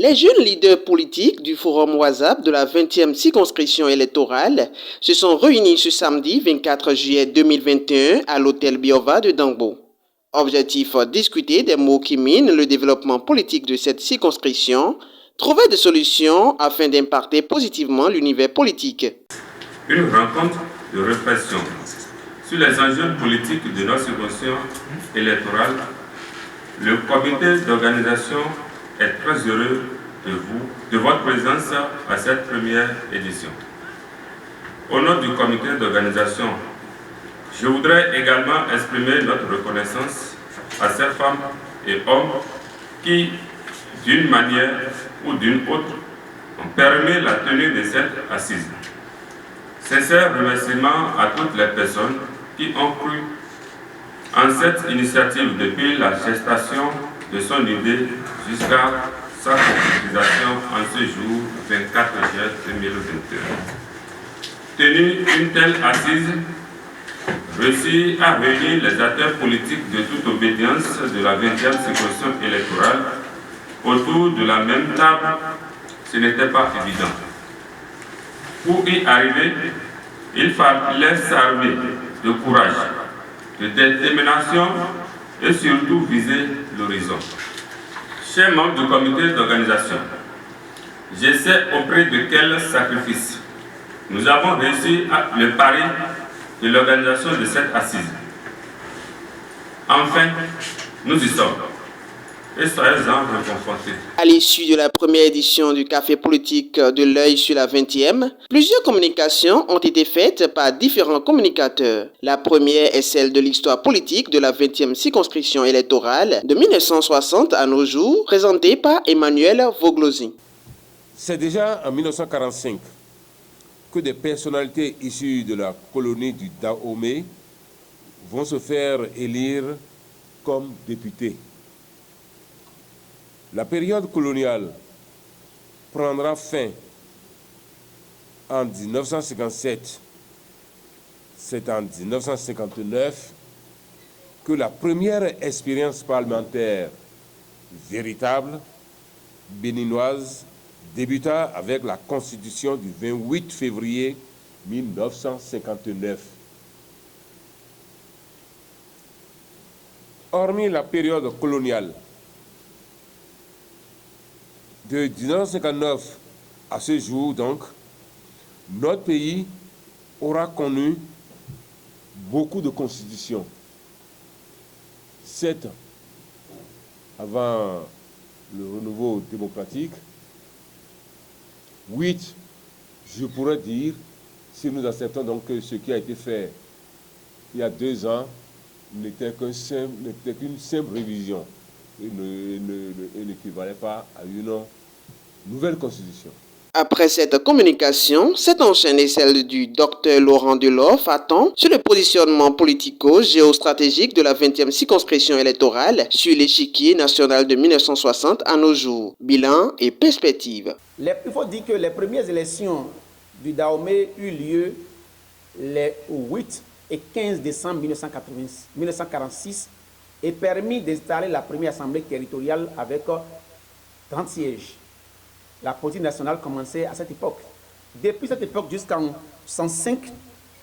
Les jeunes leaders politiques du Forum WhatsApp de la 20e circonscription électorale se sont réunis ce samedi 24 juillet 2021 à l'hôtel Biova de Dangbo. Objectif, discuter des maux qui minent le développement politique de cette circonscription, trouver des solutions afin d'impacter positivement l'univers politique. Une rencontre de réflexion sur les enjeux politiques de notre circonscription électorale. Le comité d'organisation est très heureux de votre présence à cette première édition. Au nom du comité d'organisation, je voudrais également exprimer notre reconnaissance à ces femmes et hommes qui, d'une manière ou d'une autre, ont permis la tenue de cette assise. Sincère remerciement à toutes les personnes qui ont cru en cette initiative depuis la gestation de son idée jusqu'à sa concrétisation en ce jour 24 juillet 2021. Tenue une telle assise, réussit à réunir les acteurs politiques de toute obédience de la 20e circonscription électorale autour de la même table, ce n'était pas évident. Pour y arriver, il fallait s'armer de courage, de détermination et surtout viser l'horizon. Chers membres du comité d'organisation, je sais auprès de quel sacrifice nous avons réussi le pari de l'organisation de cette assise. Enfin, nous y sommes. Et soyez-en réconfortés. À l'issue de la première édition du Café politique de l'œil sur la 20e, plusieurs communications ont été faites par différents communicateurs. La première est celle de l'histoire politique de la 20e circonscription électorale de 1960 à nos jours, présentée par Emmanuel Voglosi. C'est déjà en 1945 que des personnalités issues de la colonie du Dahomey vont se faire élire comme députés. La période coloniale prendra fin en 1957. C'est en 1959 que la première expérience parlementaire véritable béninoise débuta avec la Constitution du 28 février 1959. Hormis la période coloniale, de 1959 à ce jour, donc, notre pays aura connu beaucoup de constitutions. 7 avant le renouveau démocratique, 8, je pourrais dire, si nous acceptons donc que ce qui a été fait il y a 2 ans n'était qu'une simple révision et n'équivalait pas à une nouvelle constitution. Après cette communication, s'est enchaînée celle du Dr Laurent Delors Faton sur le positionnement politico-géostratégique de la 20e circonscription électorale sur l'échiquier national de 1960 à nos jours. Bilan et perspective. Il faut dire que les premières élections du Dahomey eurent lieu les 8 et 15 décembre 1946 et permis d'installer la première assemblée territoriale avec 30 sièges. La politique nationale commençait à cette époque. Depuis cette époque jusqu'en 1965,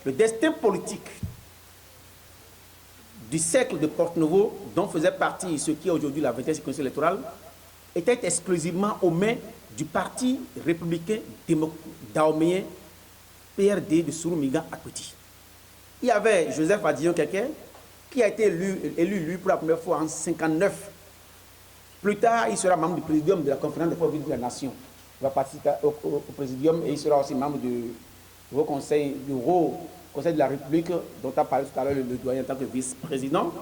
le destin politique du cercle de Porte-Nouveau, dont faisait partie ce qui est aujourd'hui la 20e circonscription électorale, était exclusivement aux mains du Parti républicain dahoméen PRD de Souroumiga Akpeti. Il y avait Joseph Adillon Keke, qui a été élu pour la première fois en 1959. Plus tard, il sera membre du présidium de la conférence des forces vives de la nation. Il va participer au présidium et il sera aussi membre du Haut Conseil de la République, dont a parlé tout à l'heure le doyen en tant que vice-président.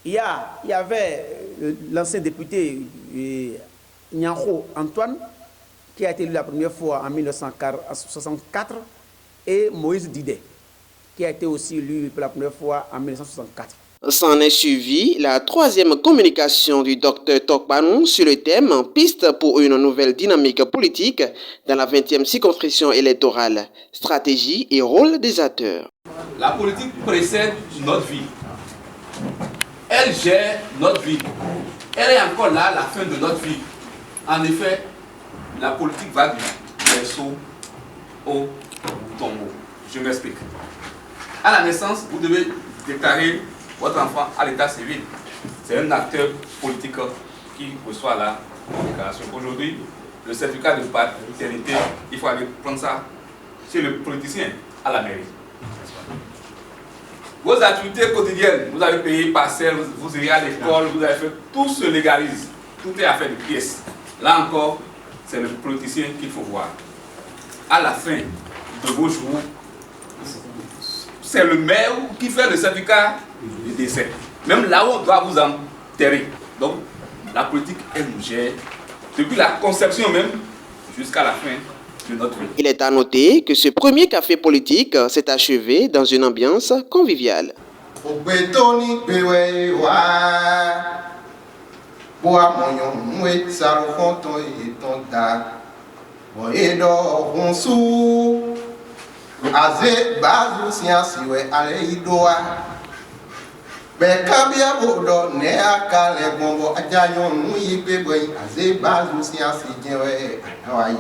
Il y avait l'ancien député Nyanko Antoine, qui a été élu la première fois en 1964, et Moïse Didé, qui a été aussi élu pour la première fois en 1964. S'en est suivi la troisième communication du Dr Tokpanou sur le thème « Piste pour une nouvelle dynamique politique dans la 20e circonscription électorale, stratégie et rôle des acteurs ». La politique précède notre vie. Elle gère notre vie. Elle est encore là à la fin de notre vie. En effet, la politique va du berceau au tombeau. Je m'explique. À la naissance, vous devez déclarer votre enfant à l'état civil. C'est un acteur politique qui reçoit la déclaration. Aujourd'hui, le certificat de paternité, il faut aller prendre ça chez le politicien à la mairie. Vos activités quotidiennes, vous avez payé parcelle, vous irez à l'école, vous avez fait, tout se légalise. Tout est affaire de pièces. Là encore, c'est le politicien qu'il faut voir. À la fin de vos jours, c'est le maire qui fait le certificat de décès. Même là où on doit vous enterrer. Donc, la politique, elle nous gère depuis la conception même jusqu'à la fin de notre vie. Il est à noter que ce premier café politique s'est achevé dans une ambiance conviviale. Bekabia bodo ne akale bombo ajanyo nuyi beboy aze bazu siansi jewe awai